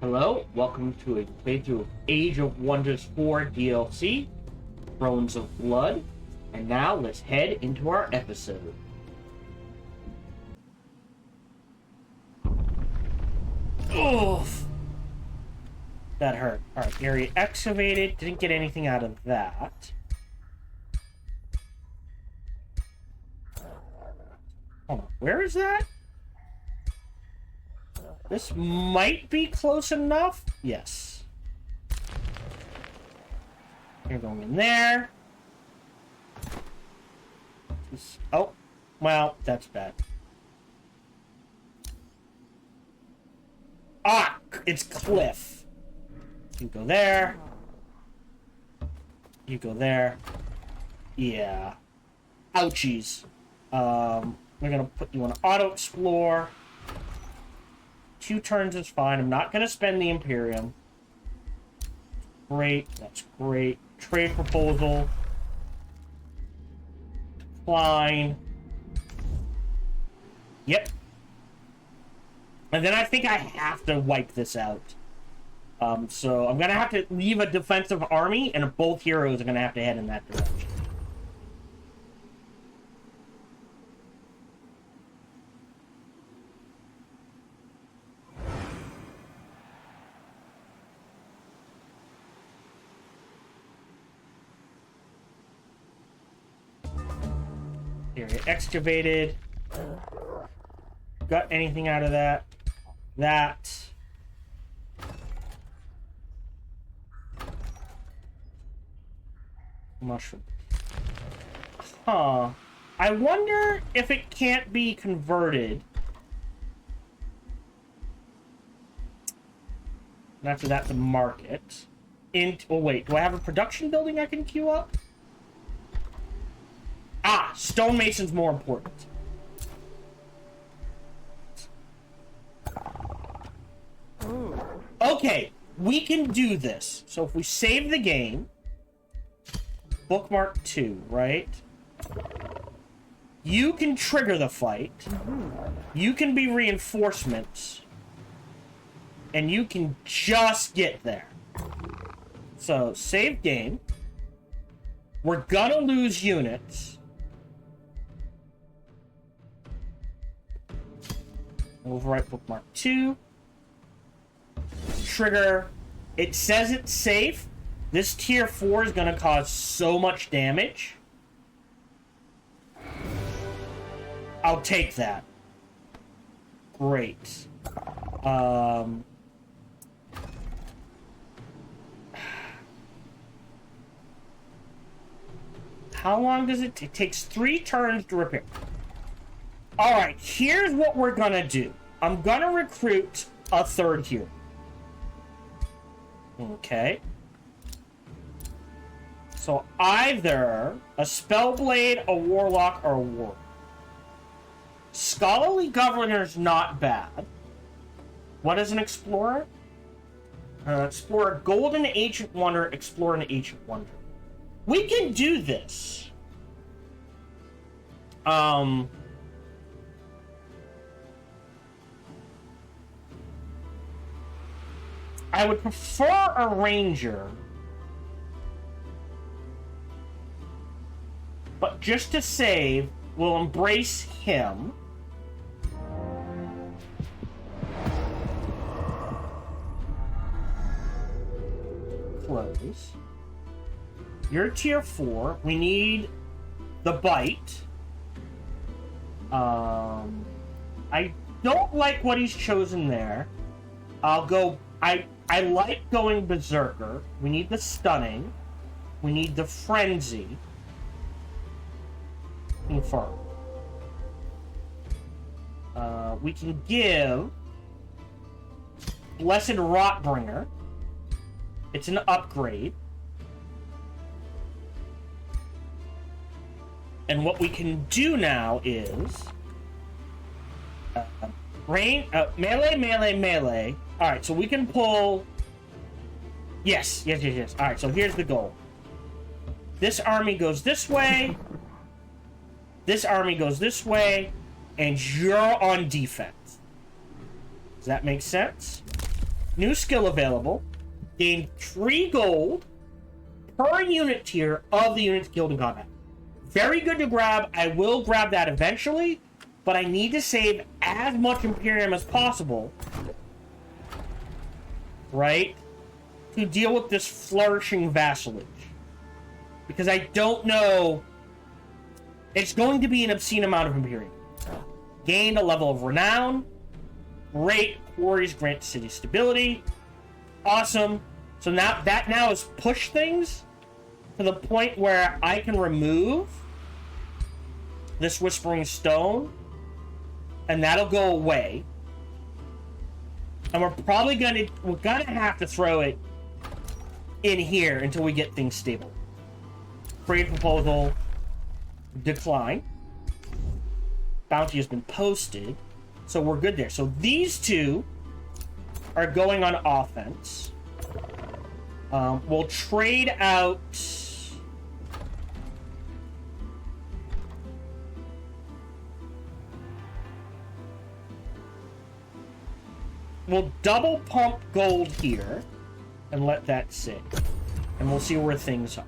Hello, welcome to a playthrough of Age of Wonders 4 DLC, Thrones of Blood, and now let's head into our episode. Oof! That hurt. Alright, area excavated, didn't get anything out of that. Hold on, where is that? This might be close enough. Yes. You're going in there. Oh, well, that's bad. Ah, it's cliff. You go there. You go there. Yeah. Ouchies. We're gonna put you on auto explore. 2 turns is fine. I'm not going to spend the Imperium. Great. That's great. Trade proposal. Decline. Yep. And then I think I have to wipe this out. So I'm going to have to leave a defensive army, and both heroes are going to have to head in that direction. Area excavated. Got anything out of that? That. Mushroom. Huh. I wonder if it can't be converted. And after that, the market. Oh, wait. Do I have a production building I can queue up? Ah, stonemason's more important. Okay, we can do this. So if we save the game, bookmark 2, right? You can trigger the fight. You can be reinforcements. And you can just get there. So, save game. We're gonna lose units. Overwrite bookmark 2. Trigger. It says it's safe. This tier 4 is going to cause so much damage. I'll take that. Great. How long does it take? It takes 3 turns to repair. Alright, here's what we're gonna do. I'm gonna recruit a 3rd hero. Okay. So either a Spellblade, a Warlock, or a Warrior. Scholarly Governor's not bad. What is an Explorer? Explorer Golden Ancient Wonder, Explore an Ancient Wonder. We can do this. I would prefer a Ranger. But just to save, we'll embrace him. Close. You're tier 4. We need the bite. I don't like what he's chosen there. I'll go... I like going Berserker. We need the Stunning. We need the Frenzy. Confirm. We can give Blessed Rotbringer. It's an upgrade. And what we can do now is... melee, melee, melee. Alright, so we can pull... Yes. Alright, so here's the goal. This army goes this way. This army goes this way. And you're on defense. Does that make sense? New skill available. Gain 3 gold per unit tier of the units killed in combat. Very good to grab. I will grab that eventually, but I need to save as much Imperium as possible, right, to deal with this flourishing vassalage. Because I don't know... It's going to be an obscene amount of Imperium. Gained a level of renown. Great. Quarries grant city stability. Awesome. So now that has pushed things to the point where I can remove this Whispering Stone, and that'll go away. And we're probably gonna have to throw it in here until we get things stable. Create proposal. Decline. Bounty has been posted, so we're good there. So these two are going on offense. We'll trade out... We'll double pump gold here and let that sit. And we'll see where things are.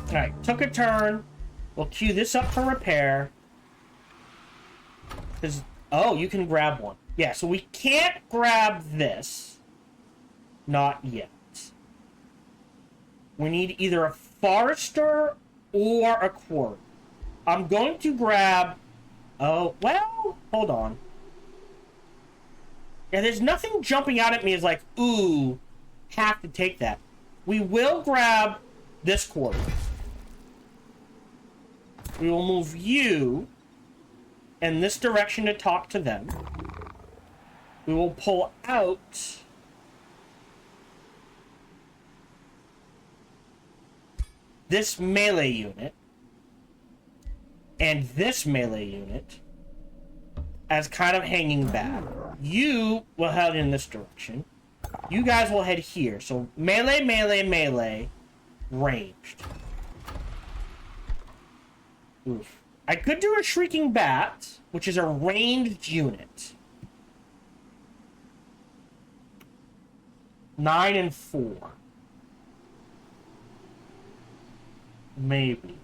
Alright, took a turn. We'll queue this up for repair. Oh, you can grab one. Yeah, so we can't grab this. Not yet. We need either a Forester or a Quarry. I'm going to grab... Oh, well, hold on. Yeah, there's nothing jumping out at me as like, ooh, have to take that. We will grab this Quarry. We will move you in this direction to talk to them. We will pull out this melee unit and this melee unit as kind of hanging back. You will head in this direction. You guys will head here. So melee, melee, melee, ranged. Oof. I could do a Shrieking Bat, which is a ranged unit. 9 and 4. Maybe.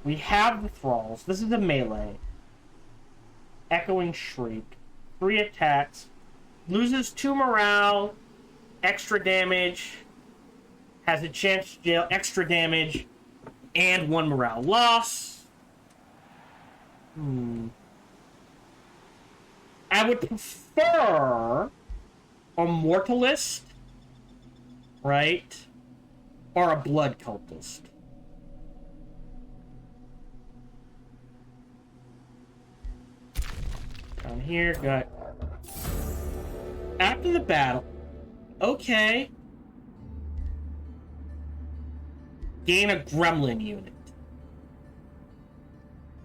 We have the Thralls. This is a melee. Echoing Shriek. 3 attacks. Loses 2 morale. Extra damage. Has a chance to deal extra damage. And 1 morale loss. I would prefer a Mortalist, right? Or a Blood Cultist. Down here, got... After the battle. Okay. Gain a Gremlin unit.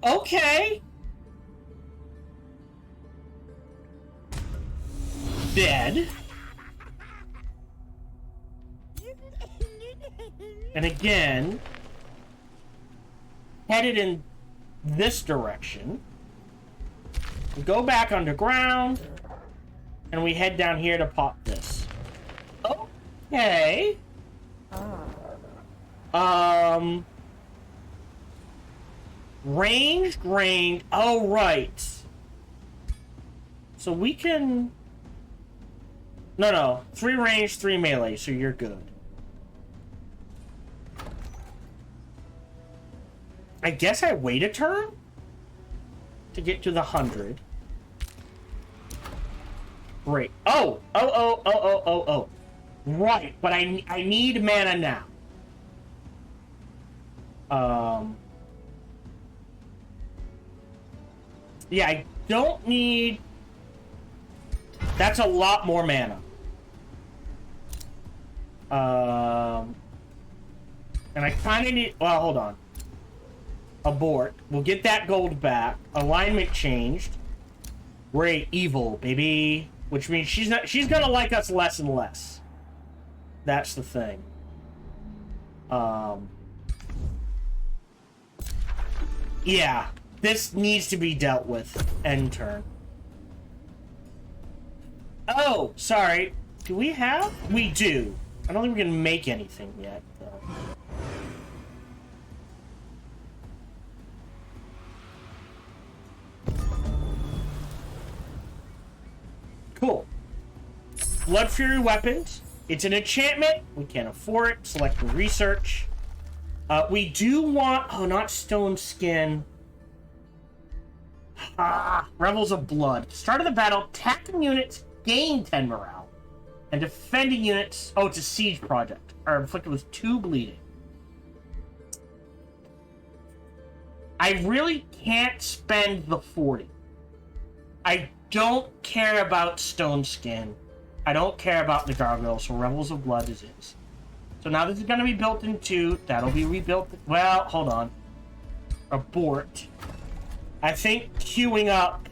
Okay. Dead. And again, headed in this direction. We go back underground, and we head down here to pop this. Okay. Ranged. Oh, right. So we can... No. 3 range, 3 melee, so you're good. I guess I wait a turn to get to the 100. Great. Oh. Right, but I need mana now. Yeah, I don't need... That's a lot more mana. And I kind of need... Well, hold on. Abort. We'll get that gold back. Alignment changed. We're evil, baby. Which means she's gonna like us less and less. That's the thing. Yeah, this needs to be dealt with. End turn. Oh, sorry. Do we have? We do. I don't think we can make anything yet, though. Cool. Blood Fury weapons. It's an enchantment. We can't afford it. Select the research. We do want... Oh, not stone skin. Revels of Blood. Start of the battle. Attacking units gain 10 morale. And defending units... Oh, it's a siege project. Are inflicted with 2 bleeding. I really can't spend the 40. I don't care about stone skin. I don't care about the gargoyle, so Revels of Blood is. So now this is going to be built in 2. That'll be rebuilt. Well, hold on. Abort. I think queuing up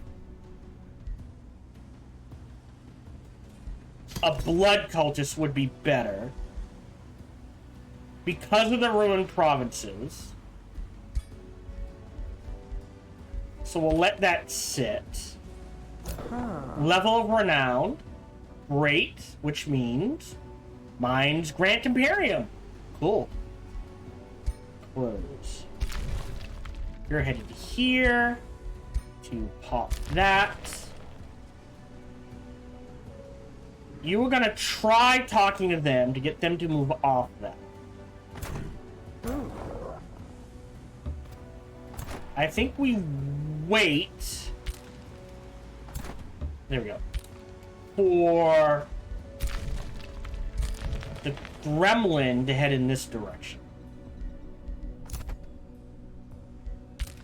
a blood cultist would be better. Because of the ruined provinces. So we'll let that sit. Level of Renown. Great, which means mines grant Imperium. Cool. Close. You're headed here to pop that. You were gonna try talking to them to get them to move off that. I think we wait. There we go. For the gremlin to head in this direction.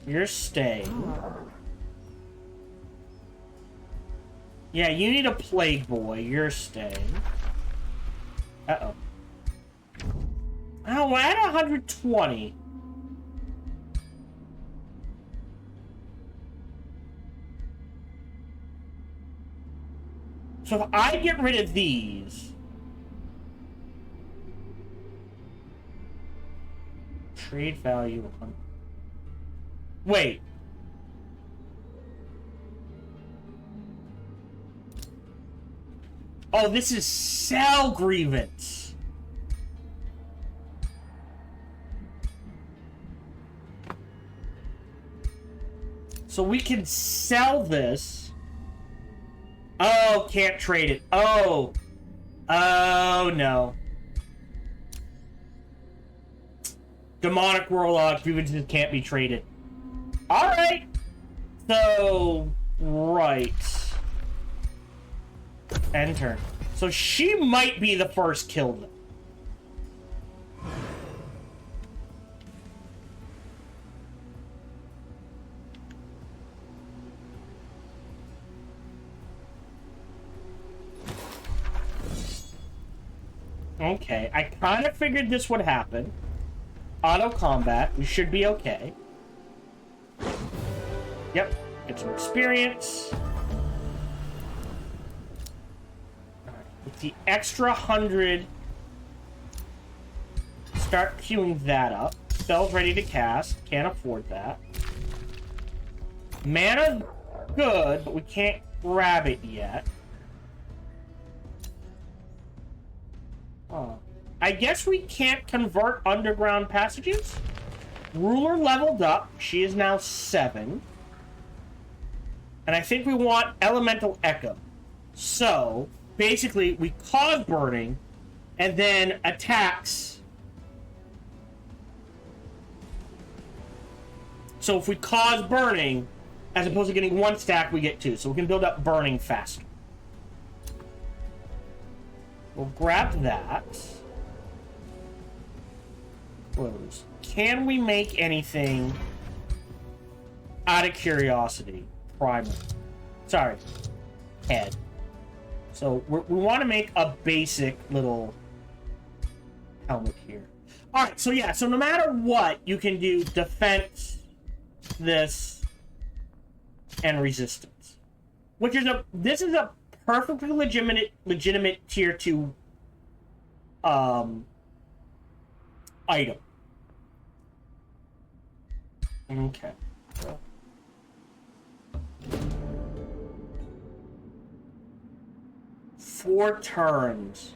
You're staying. Yeah, you need a plague boy. You're staying. Uh-oh. Oh, we're at 120. So if I get rid of these... Trade value... Wait. Oh, this is sell grievance. So we can sell this. Oh, can't trade it. Oh. Oh, no. Demonic Warlock grievances can't be traded. Alright. So, right. End turn. So she might be the first kill then. Okay, I kind of figured this would happen. Auto combat, we should be okay. Yep, get some experience. With the extra 100, start queuing that up. Spell's ready to cast, can't afford that. Mana, good, but we can't grab it yet. Oh. I guess we can't convert underground passages. Ruler leveled up. She is now 7. And I think we want Elemental Echo. So, basically, we cause burning and then attacks. So if we cause burning, as opposed to getting 1 stack, we get 2. So we can build up burning faster. We'll grab that. Close. Can we make anything out of curiosity? Primer. Sorry. Head. So we want to make a basic little helmet here. Alright, so yeah, so no matter what, you can do defense, this, and resistance. Which is this is a perfectly legitimate tier 2 item. Okay. Four turns.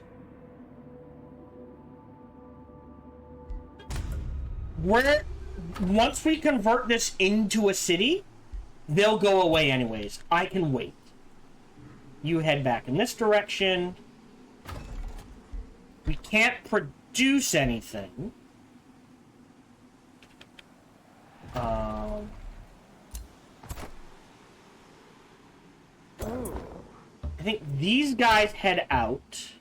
Once we convert this into a city, they'll go away anyways. I can wait. You head back in this direction. We can't produce anything. I think these guys head out.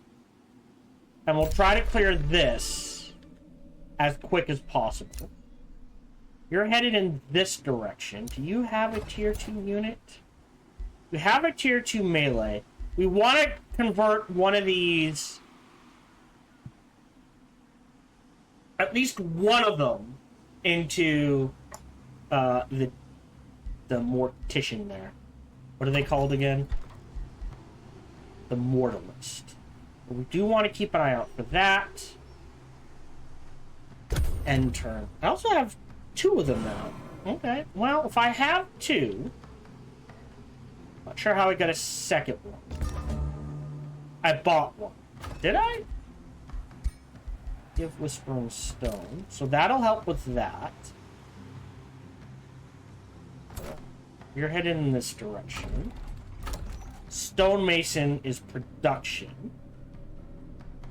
And we'll try to clear this as quick as possible. You're headed in this direction. Do you have a tier 2 unit? We have a tier 2 melee. We want to convert one of these, at least one of them, into the mortician there. What are they called again? The mortalist. We do want to keep an eye out for that. End turn. I also have 2 of them now. Okay. Well, if I have 2, not sure how I got a second one. I bought one. Did I? Give Whispering Stone. So that'll help with that. You're headed in this direction. Stonemason is production.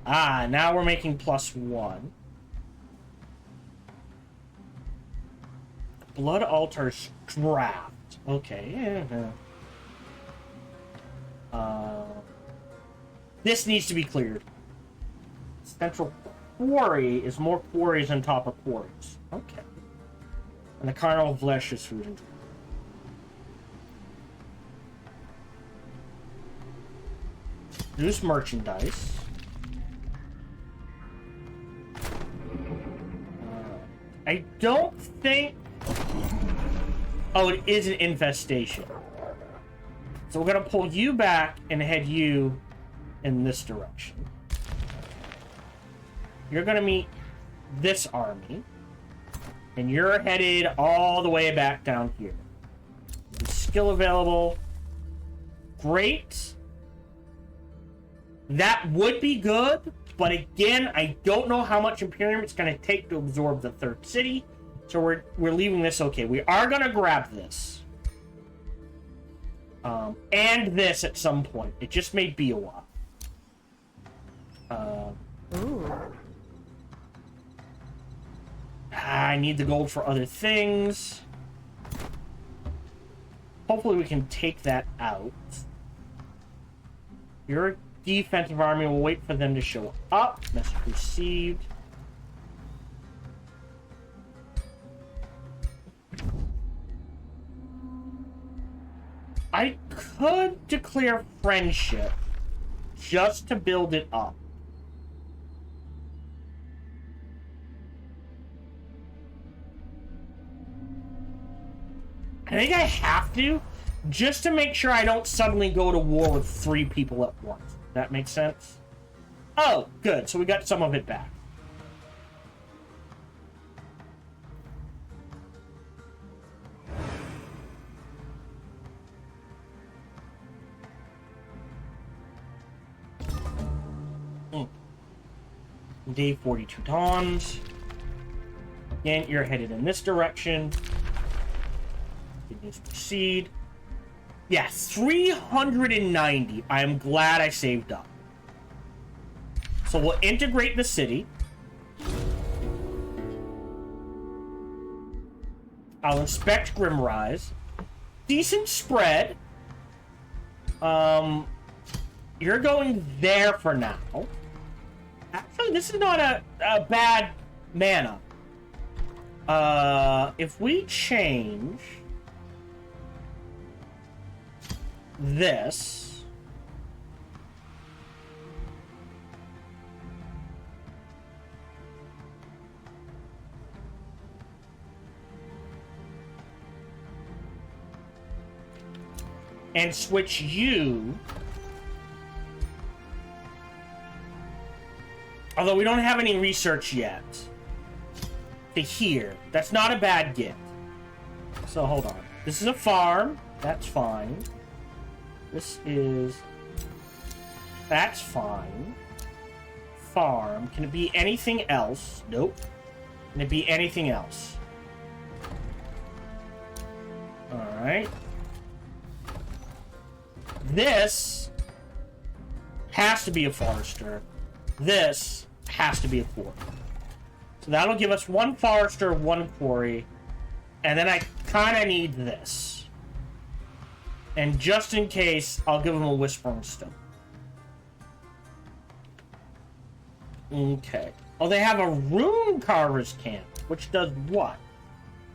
Ah, now we're making +1. Blood Altar's draft. Okay. This needs to be cleared. Central Quarry is more quarries on top of quarries. Okay. And the Carnival of Flesh is food and drink. Produce merchandise. I don't think... Oh, it is an infestation. So we're going to pull you back and head you in this direction. You're going to meet this army. And you're headed all the way back down here. Skill available. Great. That would be good. But again, I don't know how much Imperium it's going to take to absorb the third city. So we're leaving this okay. We are going to grab this. And this at some point. It just may be a while. I need the gold for other things. Hopefully we can take that out. Your defensive army will wait for them to show up. Message received. I could declare friendship just to build it up. I think I have to, just to make sure I don't suddenly go to war with 3 people at once. That makes sense? Oh, good. So we got some of it back. Day 42 dawns. Again, you're headed in this direction. Continues to proceed. Yeah, 390. I am glad I saved up. So we'll integrate the city. I'll inspect Grimrise. Decent spread. You're going there for now. Actually, this is not a bad mana. If we change this, and switch you, although we don't have any research yet, to here. That's not a bad get. So hold on. This is a farm. That's fine. This is... That's fine. Farm. Can it be anything else? Nope. Can it be anything else? Alright. This has to be a forester. This has to be a quarry. So that'll give us one forester, one quarry. And then I kind of need this. And just in case, I'll give him a whispering stone. Okay. Oh, they have a rune carver's camp, which does what?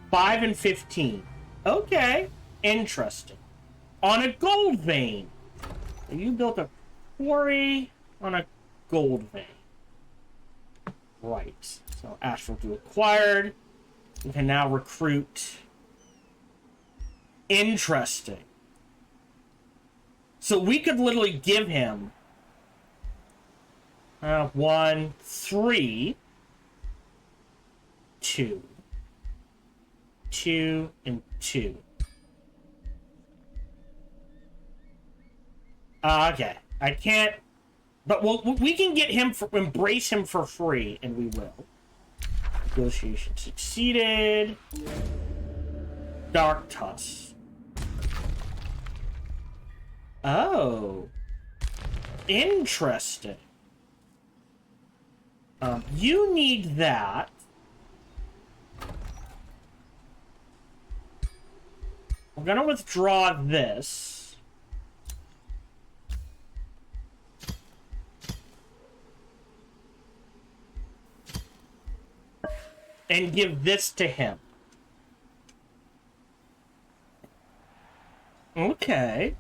5 and 15. Okay. Interesting. On a gold vein. You built a quarry on a gold vein. Right. So Astral Do acquired. We can now recruit. Interesting. So we could literally give him 1, 3, 2, 2, and 2. Okay, I can't, but we can get him embrace him for free, and we will. Negotiation succeeded. Dark Tusk. Oh, interesting. You need that. We're gonna withdraw this. And give this to him. Okay.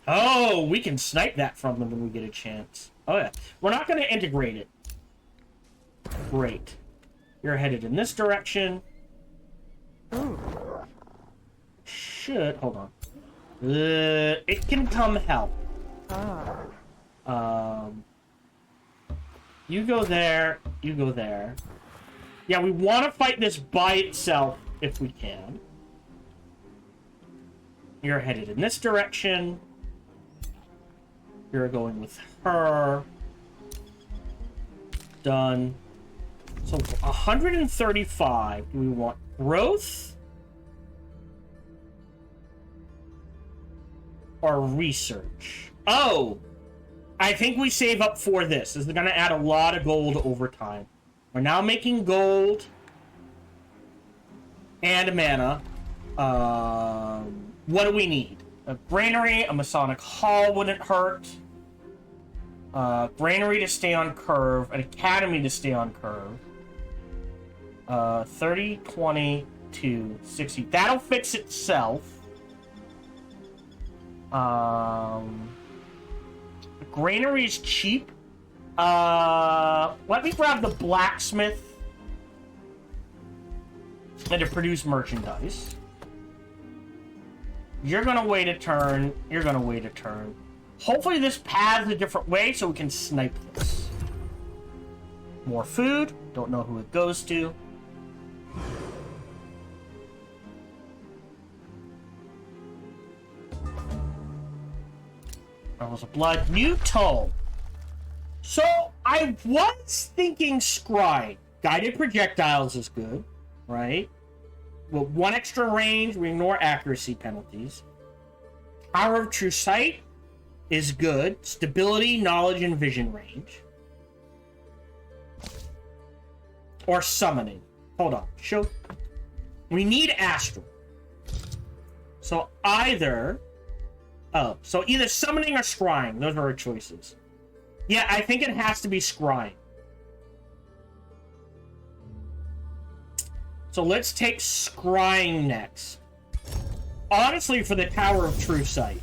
Oh, we can snipe that from them when we get a chance. Oh, yeah. We're not going to integrate it. Great. You're headed in this direction. Should... Hold on. It can come help. You go there. You go there. Yeah, we want to fight this by itself if we can. You're headed in this direction. You're going with her. Done. So 135. Do we want growth? Or research? Oh! I think we save up for this. This is going to add a lot of gold over time. We're now making gold. And mana. What do we need? A granary, a Masonic Hall wouldn't hurt. Granary to stay on curve, an academy to stay on curve. 30, 20, 60. That'll fix itself. The granary is cheap. Let me grab the blacksmith and to produce merchandise. You're gonna wait a turn. You're gonna wait a turn. Hopefully this paths a different way so we can snipe this. More food. Don't know who it goes to. Thrones of Blood. New tome. So, I was thinking scrying. Guided projectiles is good, right? Well, 1 extra range, we ignore accuracy penalties. Power of True Sight is good. Stability, knowledge, and vision range. Or summoning. Hold on. Show. We need astral. So either... Oh, so either summoning or scrying. Those are our choices. Yeah, I think it has to be scrying. So let's take scrying next. Honestly, for the Tower of True Sight.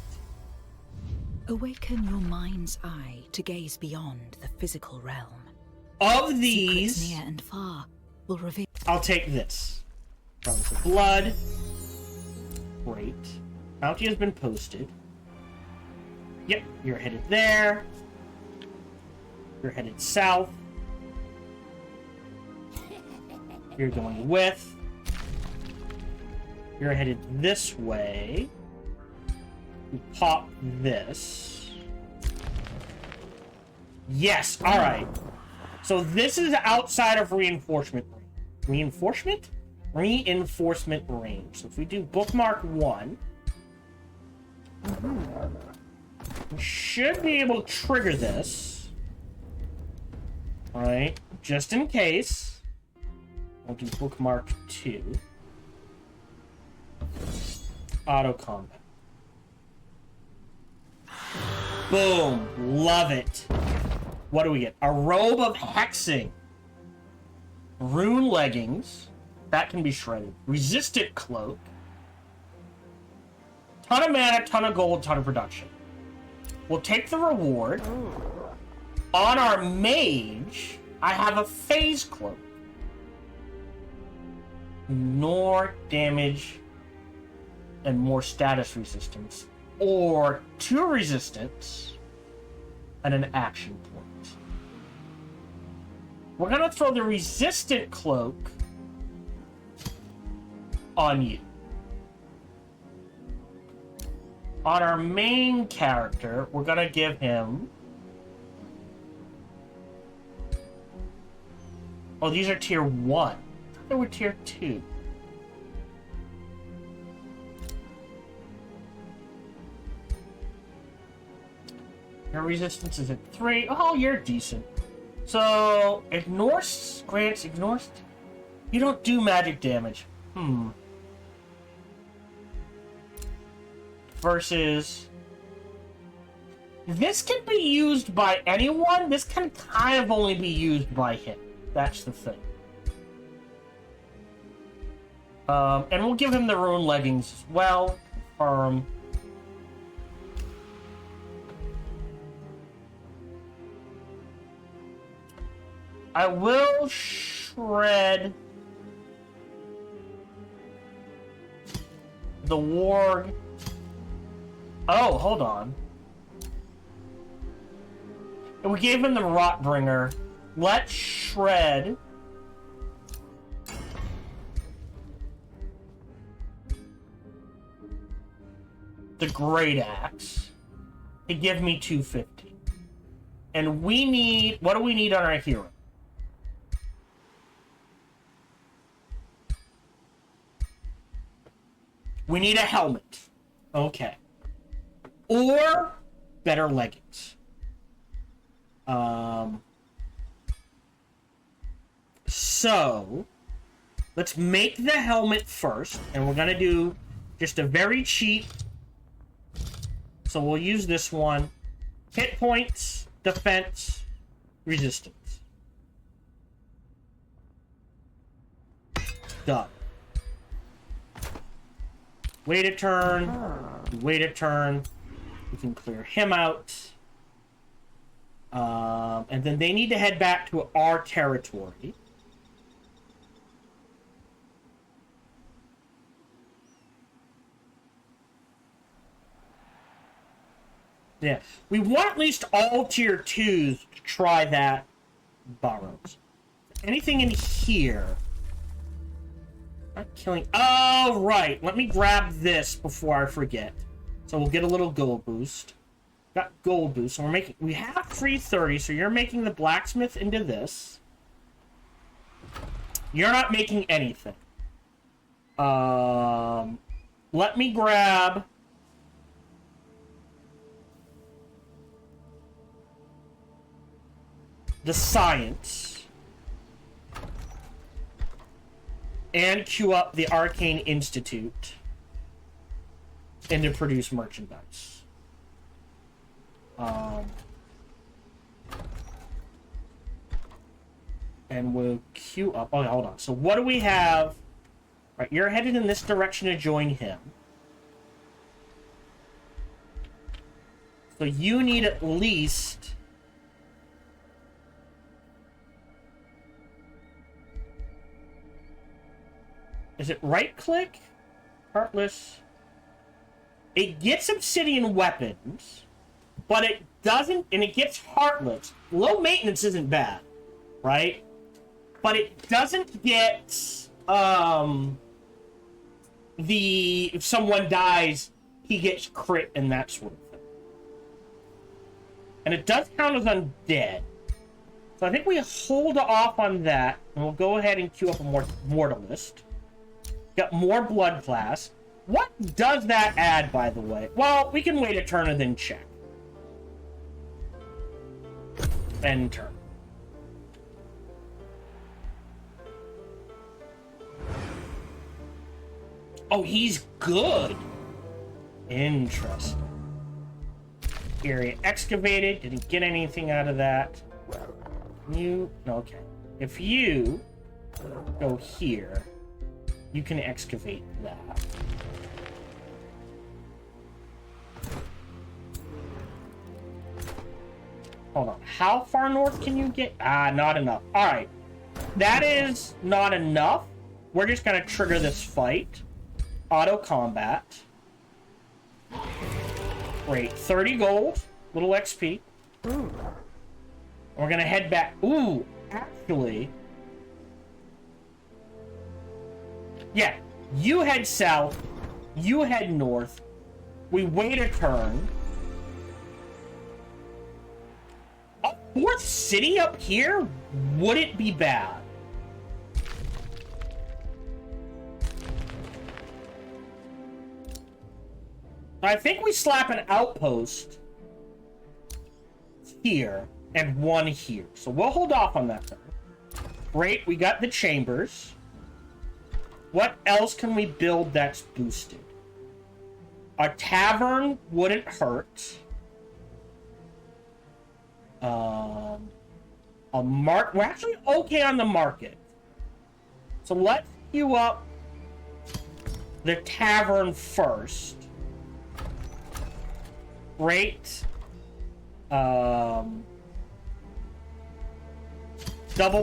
Awaken your mind's eye to gaze beyond the physical realm. Of these, secrets near and far will reveal. I'll take this. Thrones of Blood. Great. Bounty has been posted. Yep, you're headed there. You're headed south. You're going with. You're headed this way. We pop this. Yes, alright. So this is outside of reinforcement. Reinforcement? Reinforcement range. So if we do bookmark 1, we should be able to trigger this. Alright, just in case. I'll do bookmark 2. Auto combat. Boom. Love it. What do we get? A robe of hexing. Rune leggings. That can be shredded. Resistant cloak. Ton of mana, ton of gold, ton of production. We'll take the reward. On our mage, I have a phase cloak. More damage and more status resistance. Or 2 resistance and an action point. We're gonna throw the resistant cloak on you. On our main character, we're gonna give him... Oh, these are tier 1. I thought they were tier 2. Your resistance is at 3. Oh, you're decent. So, ignores, grants, ignores... You don't do magic damage. Versus... This can be used by anyone. This can kind of only be used by him. That's the thing. And we'll give him the rune leggings as well. I will shred the warg. Oh, hold on. And we gave him the Rotbringer. Let's shred the Great Axe to give me 250. And we need... What do we need on our hero? We need a helmet. Okay. Or better leggings. So, let's make the helmet first. And we're going to do just a very cheap. So we'll use this one. Hit points, defense, resistance. Done. Wait a turn. Wait a turn. We can clear him out. And then they need to head back to our territory. Yeah. We want at least all tier 2s to try that burrows. Anything in here? Not killing... Oh, right. Let me grab this before I forget. So we'll get a little gold boost. Got gold boost. So we're making... We have 330, so you're making the blacksmith into this. You're not making anything. Let me grab... the science. And queue up the Arcane Institute. And to produce merchandise. And we'll queue up... Oh, hold on. So what do we have? Right, you're headed in this direction to join him. So you need at least... Is it right-click? Heartless. It gets obsidian weapons, but it doesn't... And it gets heartless. Low maintenance isn't bad, right? But it doesn't get... if someone dies, he gets crit and that sort of thing. And it does count as undead. So I think we hold off on that, and we'll go ahead and queue up a more Mortalist. Got more blood class. What does that add, by the way? Well, we can wait a turn and then check. End turn. Oh, he's good. Interesting. Area excavated. Didn't get anything out of that. You... Okay. If you go here, you can excavate that. Hold on. How far north can you get? Ah, not enough. Alright. That is not enough. We're just going to trigger this fight. Auto combat. Great. 30 gold. Little XP. Ooh. We're going to head back. Ooh, actually. Yeah. You head south. You head north. We wait a turn. A fourth city up here? Would it be bad? I think we slap an outpost here and one here. So we'll hold off on that turn. Great, we got the chambers. What else can we build that's boosted? A tavern wouldn't hurt. A we're actually okay on the market. So let's queue up the tavern first. Great. Double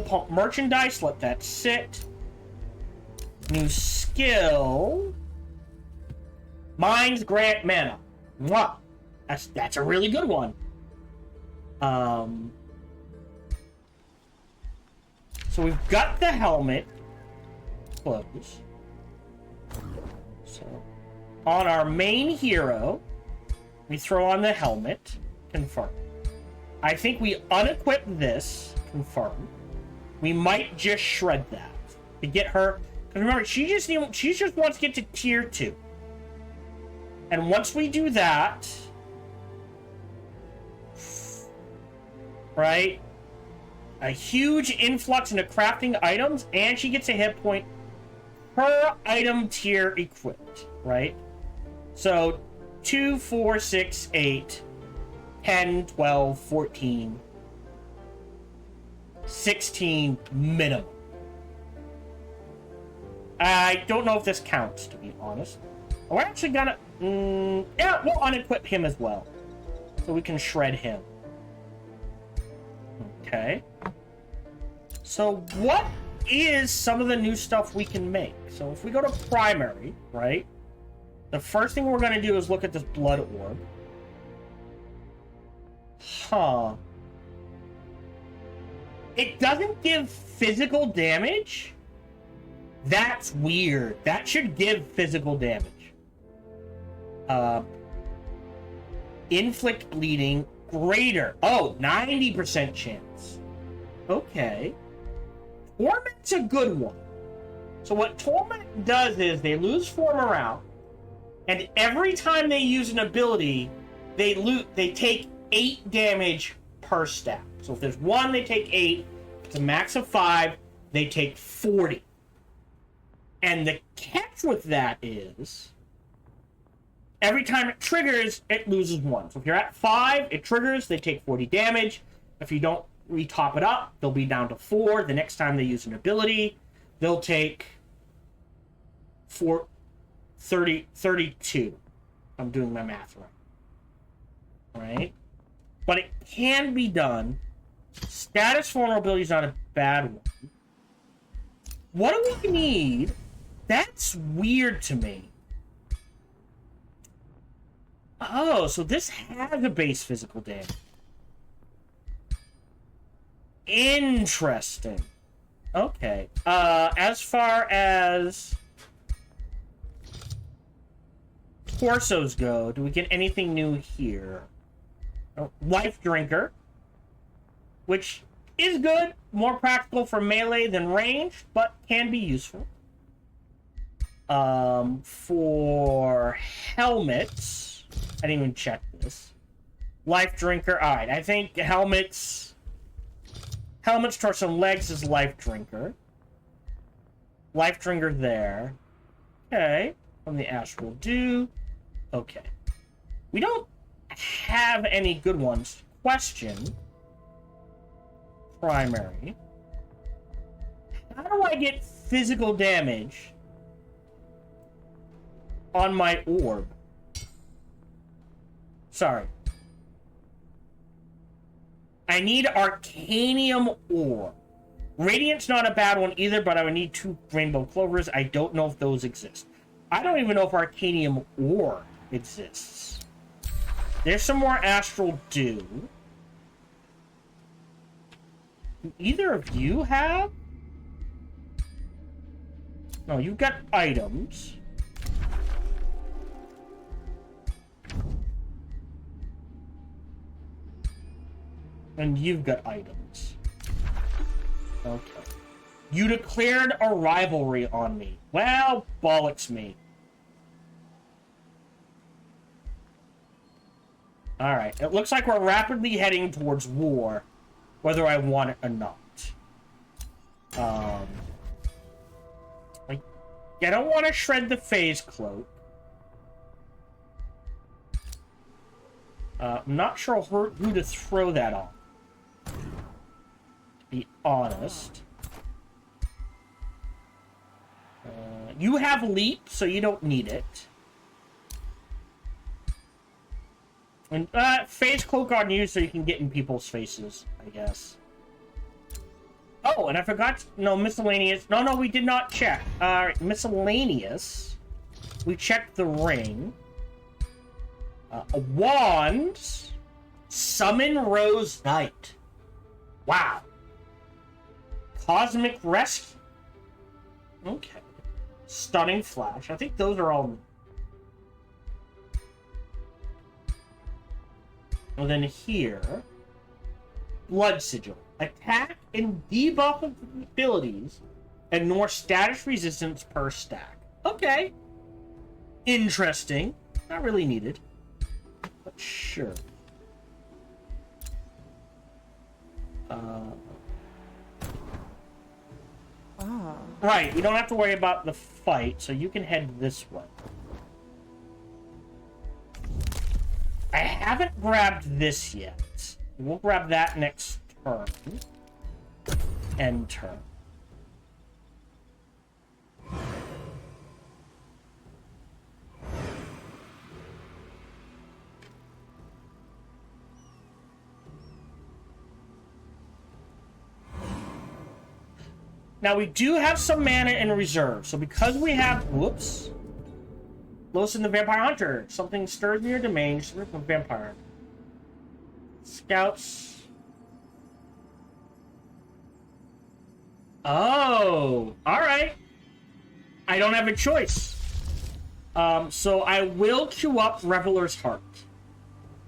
pump merchandise, let that sit. New skill. Mines grant mana. Mwah. That's a really good one. So we've got the helmet. Close. So on our main hero, we throw on the helmet. Confirm. I think we unequip this. Confirm. We might just shred that to get her. Because remember, she just wants to get to tier 2. And once we do that, right, a huge influx into crafting items, and she gets a hit point per item tier equipped, right? So 2, 4, 6, 8, 10, 12, 14, 16 minimum. I don't know if this counts, to be honest. We're actually gonna... yeah, we'll unequip him as well. So we can shred him. Okay. So what is some of the new stuff we can make? So if we go to primary, right? The first thing we're going to do is look at this blood orb. Huh. It doesn't give physical damage? That's weird. That should give physical damage. Inflict bleeding greater. Oh, 90% chance. Okay. Torment's a good one. So what Torment does is they lose 4 morale, and every time they use an ability, they take 8 damage per stat. So if there's 1, they take 8. If it's a max of 5, they take 40. And the catch with that is, every time it triggers, it loses 1. So if you're at 5, it triggers, they take 40 damage. If you don't retop it up, they'll be down to 4. The next time they use an ability, they'll take 32. I'm doing my math right. Right? But it can be done. Status vulnerability is not a bad one. What do we need? That's weird to me. Oh, so this has a base physical damage. Interesting. Okay. As far as torsos go, do we get anything new here? Oh, Life Drinker, which is good, more practical for melee than range, but can be useful. For helmets, I didn't even check this. Life Drinker, alright, I think helmets, torso, and legs is Life Drinker. Life Drinker there. Okay, from the Astral Dew. Okay. We don't have any good ones. Question. Primary. How do I get physical damage on my orb? Sorry. I need Arcanium ore. Radiant's not a bad one either, but I would need 2 Rainbow Clovers. I don't know if those exist. I don't even know if Arcanium ore exists. There's some more Astral Dew. Do either of you have? No, you've got items. And you've got items. Okay. You declared a rivalry on me. Well, bollocks me. Alright, it looks like we're rapidly heading towards war, whether I want it or not. I don't want to shred the phase cloak. I'm not sure who to throw that on. To be honest. You have leap, so you don't need it. And phase cloak on you so you can get in people's faces, I guess. Oh, and I forgot. No, miscellaneous. No, we did not check. Miscellaneous. We checked the ring. A wand. Summon Rose Knight. Wow. Cosmic Rescue. Okay. Stunning Flash. I think those are all. And then here. Blood Sigil. Attack and debuff abilities. Ignore status resistance per stack. Okay. Interesting. Not really needed. But sure. Right, we don't have to worry about the fight, so you can head this way. I haven't grabbed this yet. We'll grab that next turn. End turn. Now, we do have some mana in reserve, so because we have... Whoops. Lois and the Vampire Hunter. Something stirs in your domain. Just from Vampire. Scouts. Oh, alright. I don't have a choice. So I will queue up Reveler's Heart,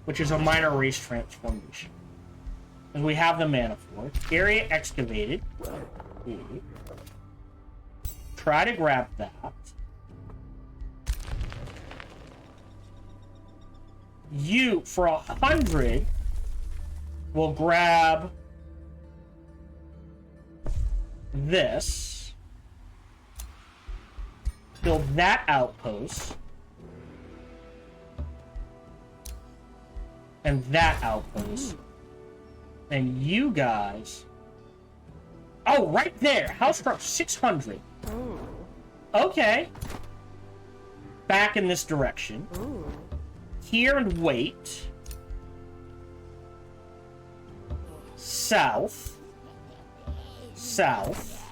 which is a minor race transformation. And we have the mana for it. Area Excavated. Try to grab that. You, for 100, will grab this. Build that outpost. And that outpost. And you guys... Oh, right there! House struck 600. Ooh. Okay. Back in this direction. Ooh. Here and wait. South. South.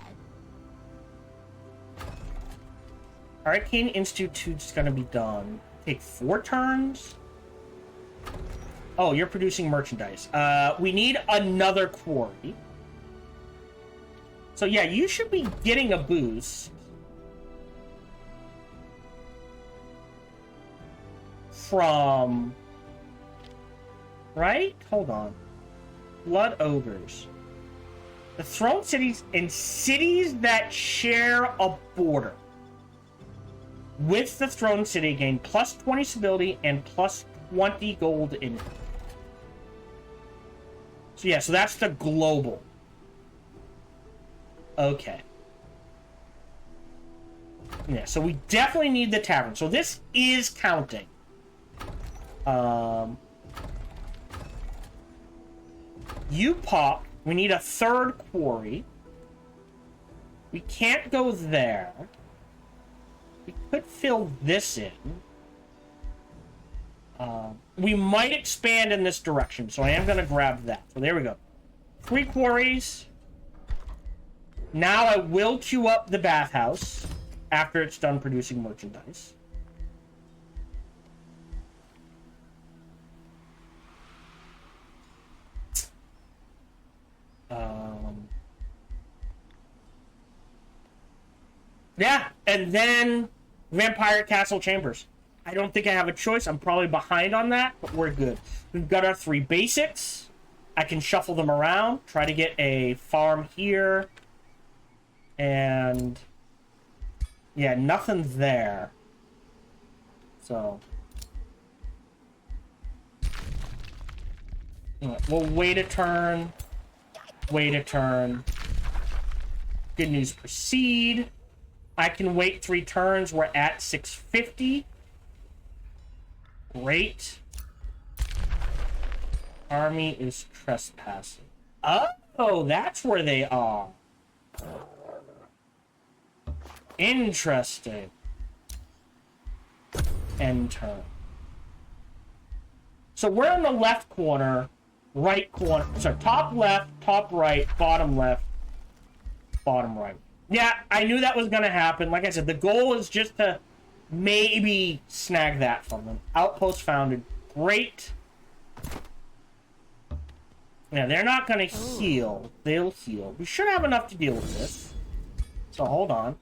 Arcane Institute's gonna be done. Take 4 turns? Oh, you're producing merchandise. We need another quarry. So yeah, you should be getting a boost. from... Right? Hold on. Blood ogres. The throne cities and cities that share a border with the throne city gain plus 20 stability and plus 20 gold in it. So yeah, so that's the global. Okay. Yeah, so we definitely need the tavern. So this is counting. You pop. We need a third quarry. We can't go there. We could fill this in. We might expand in this direction, so I am going to grab that. So there we go. 3 quarries. Now I will queue up the bathhouse after it's done producing merchandise. Yeah, and then Vampire Castle Chambers. I don't think I have a choice. I'm probably behind on that, but we're good. We've got our 3 basics. I can shuffle them around, try to get a farm here. And yeah, nothing there. So we'll wait a turn. Wait a turn. Good news, proceed. I can wait 3 turns. We're at 650. Great. Army is trespassing. Oh, that's where they are. Interesting. End turn. So we're in the left corner, right corner. Sorry, top left, top right, bottom left, bottom right. Yeah, I knew that was going to happen. Like I said, the goal is just to maybe snag that from them. Outpost founded. Great. Yeah, they're not going to heal. They'll heal. We should have enough to deal with this. So hold on.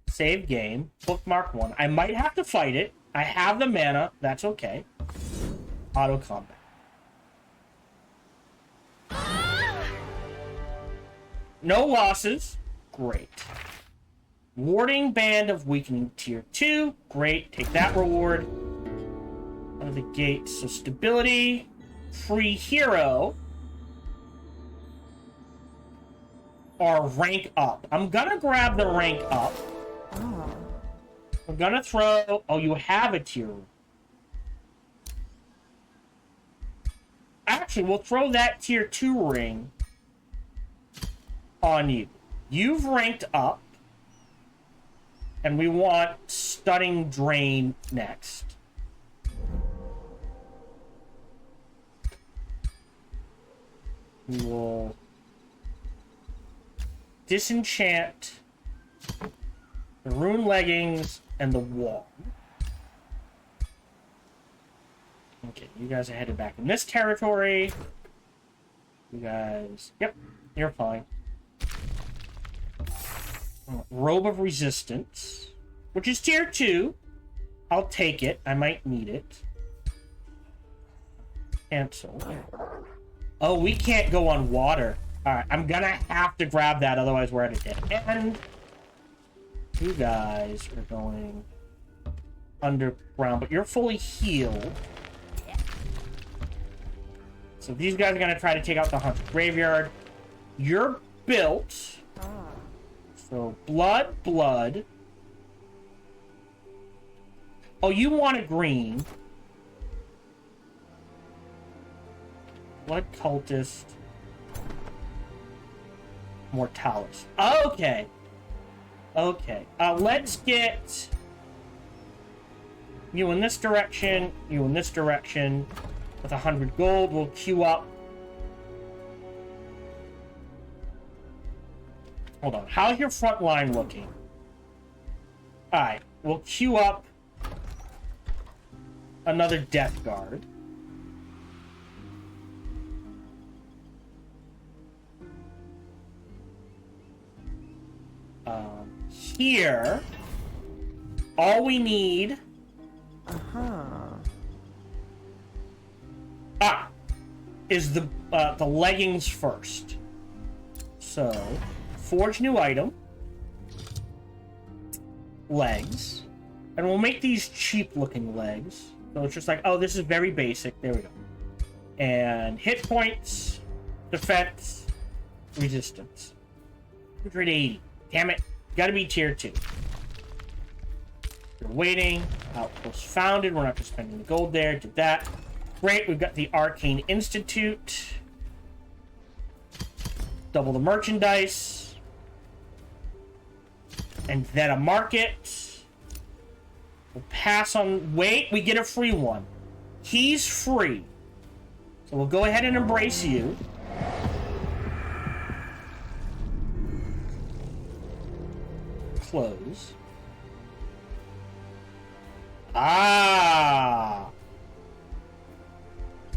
Save game. Bookmark 1. I might have to fight it. I have the mana. That's okay. Auto combat. No losses. Great. Warding Band of Weakening Tier 2. Great. Take that reward. Out of the gate. So stability. Free hero. Or rank up. I'm gonna grab the rank up. Oh. We're gonna throw... Oh, you have a tier. Actually, we'll throw that tier 2 ring on you. You've ranked up. And we want Stunning Drain next. We will disenchant the rune leggings and the wall. Okay, you guys are headed back in this territory. You guys... Yep, you're fine. Robe of Resistance, which is tier 2. I'll take it. I might need it. Cancel. Oh, we can't go on water. Alright, I'm gonna have to grab that, otherwise we're at a dead end. You guys are going underground, but you're fully healed. So these guys are gonna try to take out the Hunter Graveyard. You're built. So, blood. Oh, you want a green. Blood Cultist. Mortalis. Okay. Okay. Let's get you in this direction, you in this direction. With 100 gold, we'll queue up. Hold on. How's your front line looking? Alright. We'll queue up another Death Guard. Here, all we need is the leggings first. So, forge new item. Legs. And we'll make these cheap looking legs. So it's just like, oh, this is very basic. There we go. And hit points, defense, resistance. 180. Damn it. Gotta be tier 2. We're waiting. Outpost founded. We're not just spending the gold there. Did that. Great. We've got the Arcane Institute. Double the merchandise. And then a market. We'll pass on... Wait, we get a free one. He's free. So we'll go ahead and embrace you. Close.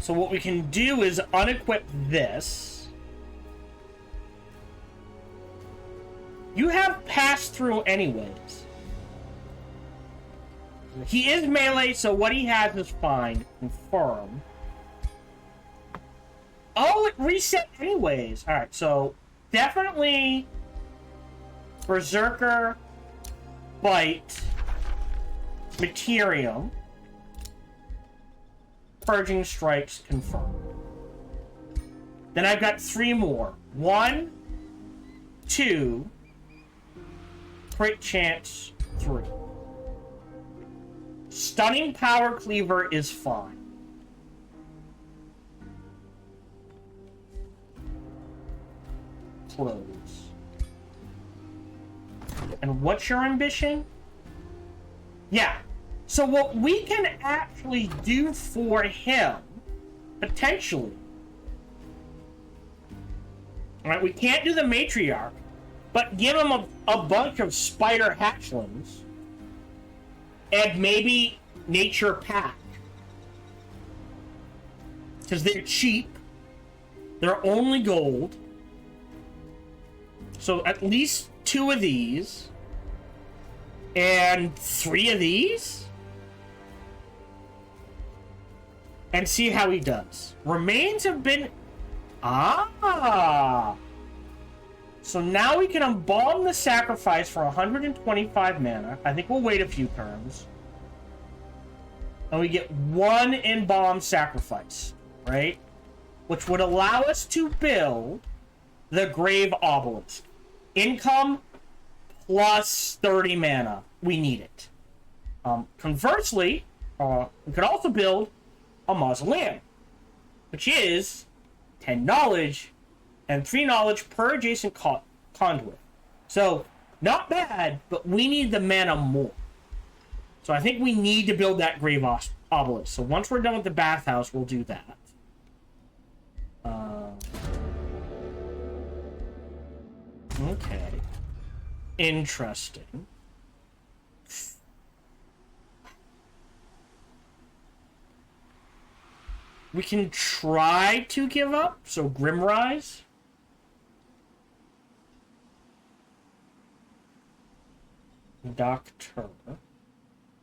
So what we can do is unequip this. You have pass-through anyways. He is melee, so what he has is fine. Confirm. Oh, it reset anyways. Alright, so definitely Berserker, Bite, Materium, Purging Strikes, confirmed. Then I've got 3 more. 1, 2, crit chance, 3. Stunning Power Cleaver is fine. Close. And what's your ambition? Yeah. So what we can actually do for him, potentially... Alright, we can't do the Matriarch, but give him a bunch of spider hatchlings. And maybe Nature Pack. Because they're cheap. They're only gold. So at least 2 of these. And 3 of these. And see how he does. Remains have been... So now we can embalm the sacrifice for 125 mana. I think we'll wait a few turns. And we get 1 embalm sacrifice, right? Which would allow us to build the Grave Obelisk. Income plus 30 mana. We need it. Conversely, we could also build a Mausoleum, which is 10 knowledge and 3 knowledge per adjacent conduit. So, not bad, but we need the mana more. So I think we need to build that Grave Obelisk. So once we're done with the bathhouse, we'll do that. Okay. Interesting. We can try to give up. So Grimrise. Doctor.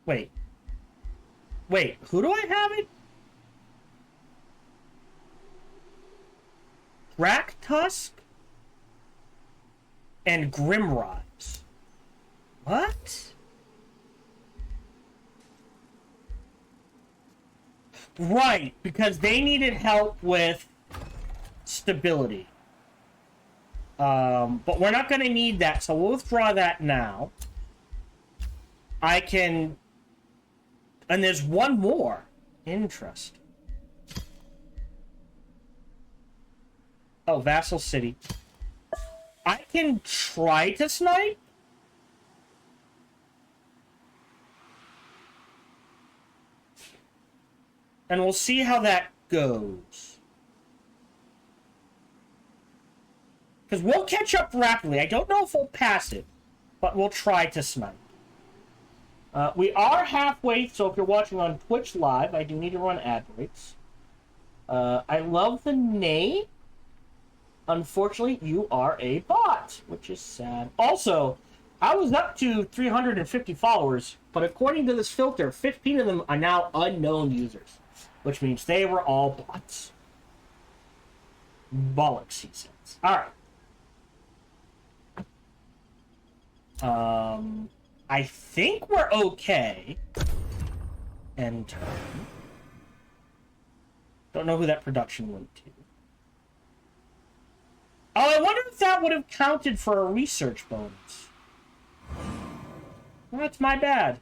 Wait, who do I have it? Crack Tusk and Grimrise. What? Right, because they needed help with stability. But we're not going to need that, so we'll withdraw that now. I can... And there's 1 more. Interesting. Oh, Vassal City. I can try to snipe? And we'll see how that goes. Because we'll catch up rapidly. I don't know if we'll pass it, but we'll try to snipe. We are halfway, so if you're watching on Twitch Live, I do need to run ad breaks. I love the name. Unfortunately, you are a bot, which is sad. Also, I was up to 350 followers, but according to this filter, 15 of them are now unknown users. which means they were all bots. Bollocks, he says. Alright. I think we're okay. End turn. Don't know who that production went to. Oh, I wonder if that would have counted for a research bonus. Well, that's my bad.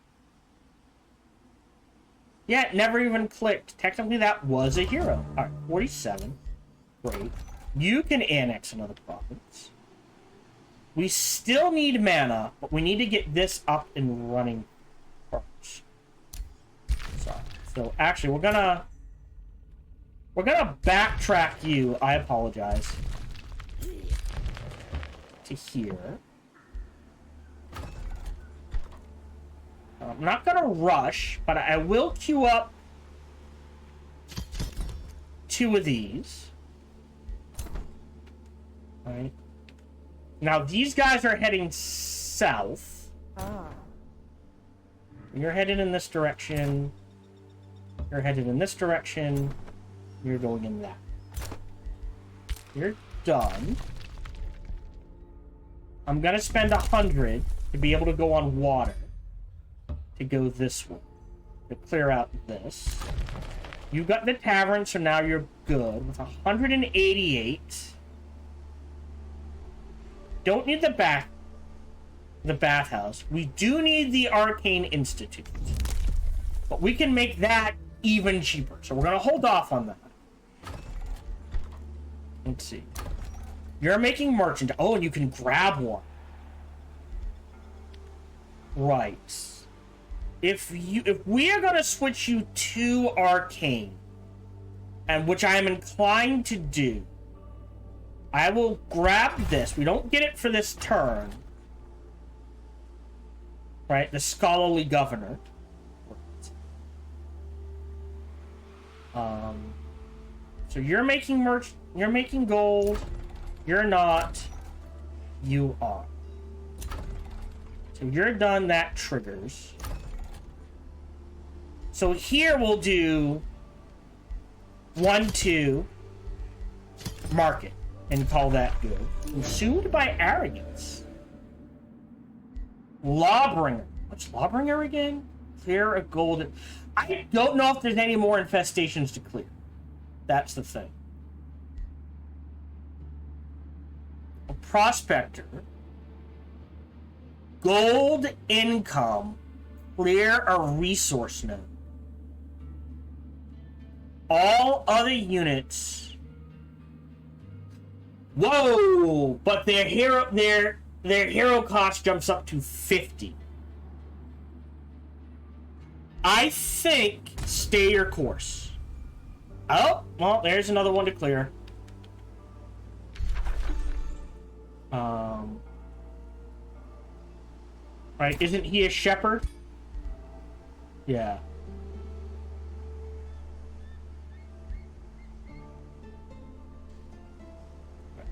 Yeah, it never even clicked. Technically, that was a hero. Alright, 47. Great. You can annex another province. We still need mana, but we need to get this up and running first. Sorry. So, actually, we're gonna backtrack you. I apologize. To here. I'm not gonna rush, but I will queue up 2 of these. Alright. Now, these guys are heading south. You're headed in this direction. You're headed in this direction. You're going in that. You're done. I'm gonna spend 100 to be able to go on water. To go this way. To clear out this. You got the tavern, so now you're good. With 188. Don't need the bathhouse. We do need the Arcane Institute. But we can make that even cheaper. So we're gonna hold off on that. Let's see. You're making merchant. Oh, and you can grab one. Right. If we are gonna switch you to Arcane, and which I am inclined to do, I will grab this. We don't get it for this turn. Right? The Scholarly Governor. So you're making you're making gold. You're not. You are. So you're done. That triggers. So here we'll do 1, 2, market, and call that good. Consumed by arrogance. Lawbringer. What's Lawbringer again? Clear a golden. I don't know if there's any more infestations to clear. That's the thing. A prospector. Gold income. Clear a resource node. All other units. Whoa! But their hero cost jumps up to 50. I think stay your course. Oh, well, there's another one to clear. Right, isn't he a shepherd? Yeah.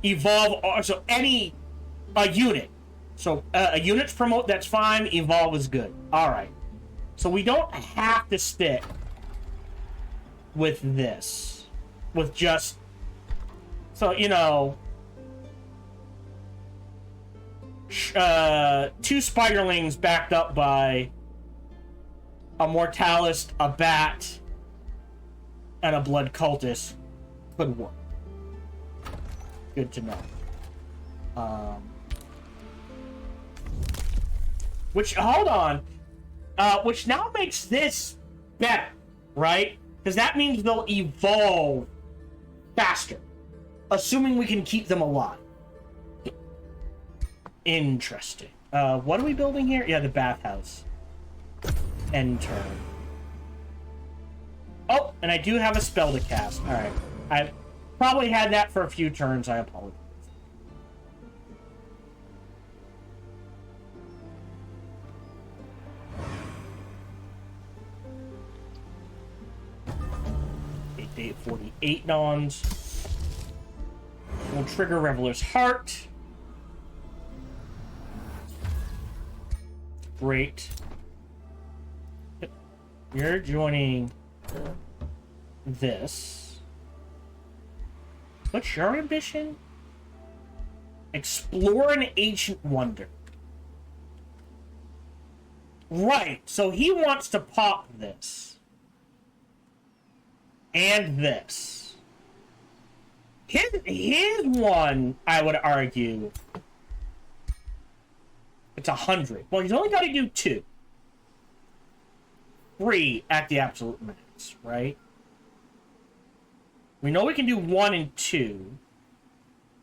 Evolve, so any unit. So a unit's promote, that's fine. Evolve is good. All right. So we don't have to stick with this. With just... So, you know... 2 spiderlings backed up by a mortalist, a bat, and a blood cultist could work. Good to know. Which, hold on. Which now makes this better, right? Because that means they'll evolve faster. Assuming we can keep them alive. Interesting. What are we building here? Yeah, the bathhouse. End turn. Oh, and I do have a spell to cast. Alright. I've probably had that for a few turns. I apologize. Day 48 dawns. We'll trigger Reveler's Heart. Great. You're joining this. What's your ambition? Explore an ancient wonder. Right, so he wants to pop this. And this. His one, I would argue, it's 100. Well, he's only got to do 2. 3 at the absolute max, right? We know we can do 1 and 2.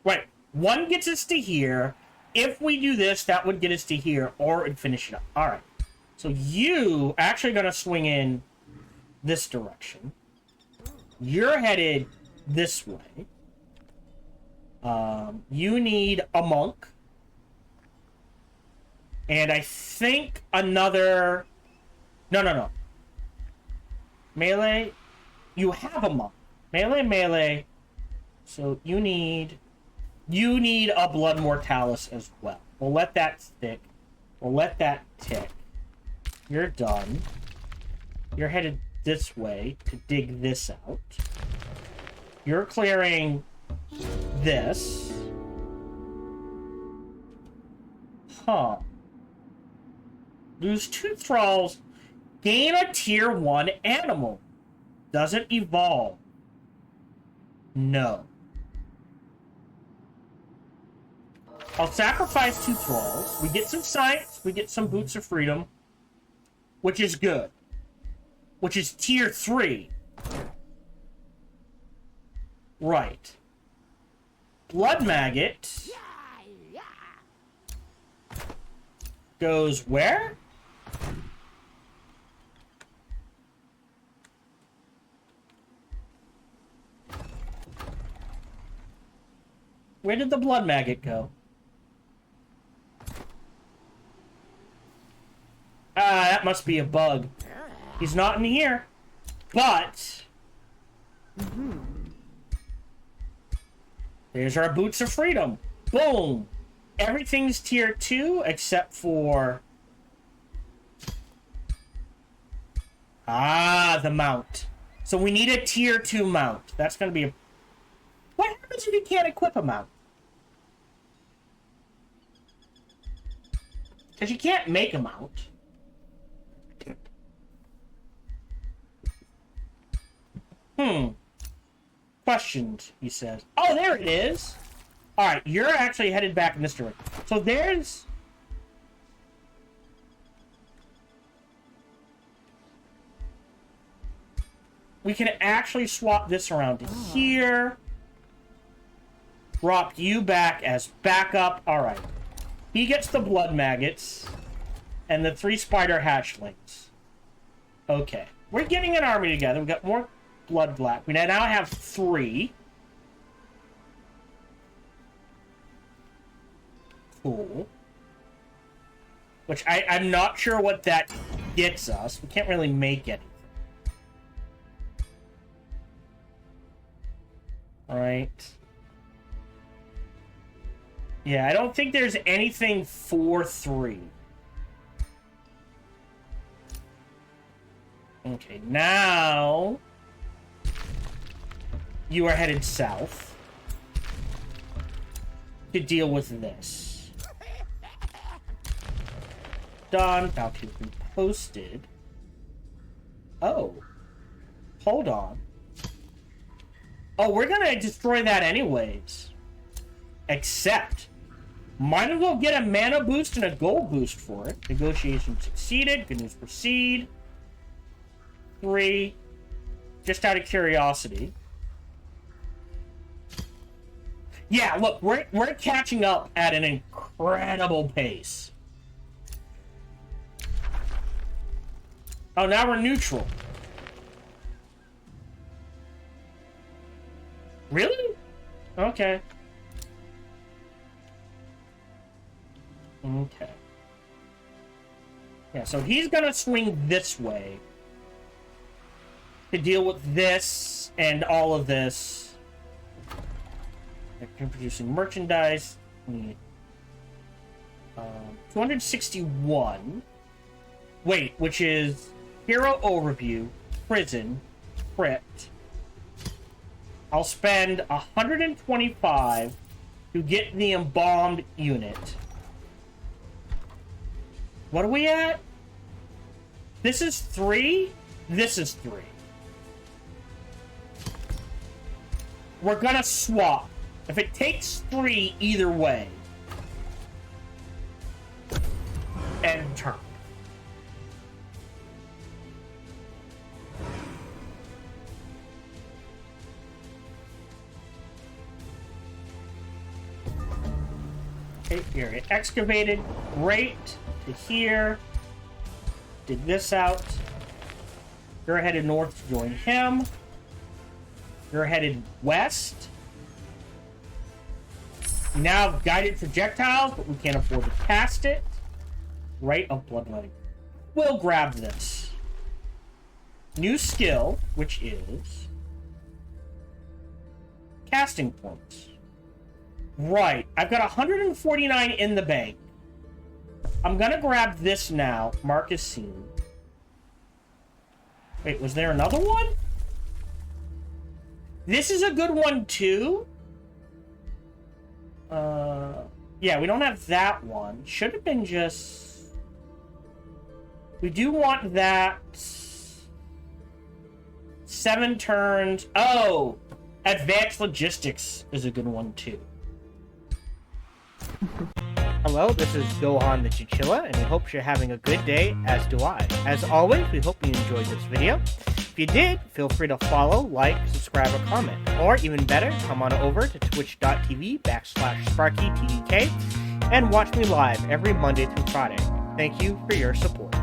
Right, 1 gets us to here. If we do this, that would get us to here, or it'd finish it up. All right. So you actually going to swing in this direction. You're headed this way. You need a monk. And I think another... No. Melee. You have a monk. Melee. So you need a Blood Mortalis as well. We'll let that stick. We'll let that tick. You're done. You're headed this way to dig this out. You're clearing this. Huh. Lose 2 thralls. Gain a tier 1 animal. Doesn't evolve. No. I'll sacrifice 2 thralls. We get some science. We get some boots of freedom. Which is good. Which is tier 3. Right. Blood Maggot goes where? Where did the Blood Maggot go? Ah, that must be a bug. He's not in here. But... there's our Boots of Freedom. Boom! Everything's tier 2 except for... the mount. So we need a tier 2 mount. That's going to be a... What happens if you can't equip a mount? Because you can't make a mount. Questions, he says. Oh, there it is. All right, you're actually headed back in this direction. So there's... we can actually swap this around to here. Drop you back as backup. All right. He gets the Blood Maggots and the 3 Spider Hatchlings. Okay. We're getting an army together. We've got more Blood Black. We now have 3. Cool. Which I'm not sure what that gets us. We can't really make anything. Alright. Yeah, I don't think there's anything for 3. Okay, now... you are headed south to deal with this. Done. Bounty has been posted. Oh. Hold on. Oh, we're gonna destroy that anyways. Except, might as well get a mana boost and a gold boost for it. Negotiation succeeded. Good news, proceed. 3. Just out of curiosity. Yeah, look, we're catching up at an incredible pace. Oh, now we're neutral. Really? Okay. Okay. Yeah, so he's gonna swing this way to deal with this and all of this. They're producing merchandise. We need 261. Wait, which is Hero Overview, Prison, Crypt, I'll spend 125 to get the embalmed unit. What are we at? This is 3. This is 3. We're gonna swap. If it takes 3 either way. End turn. Okay, area excavated. Right to here. Did this out. You're headed north to join him. You're headed west. We now have guided projectiles, but we can't afford to cast it. Rite of Bloodletting. We'll grab this. New skill, which is casting points. Right. I've got 149 in the bank. I'm gonna grab this now. Mark is seen. Wait, was there another one? This is a good one, too. Yeah, we don't have that one. Should have been just... We do want that... 7 turns. Oh! Advanced Logistics is a good one, too. Hello, this is Gohan the Chinchilla, and we hope you're having a good day, as do I. As always, we hope you enjoyed this video. If you did, feel free to follow, like, subscribe, or comment. Or, even better, come on over to twitch.tv/SparkyTDK and watch me live every Monday through Friday. Thank you for your support.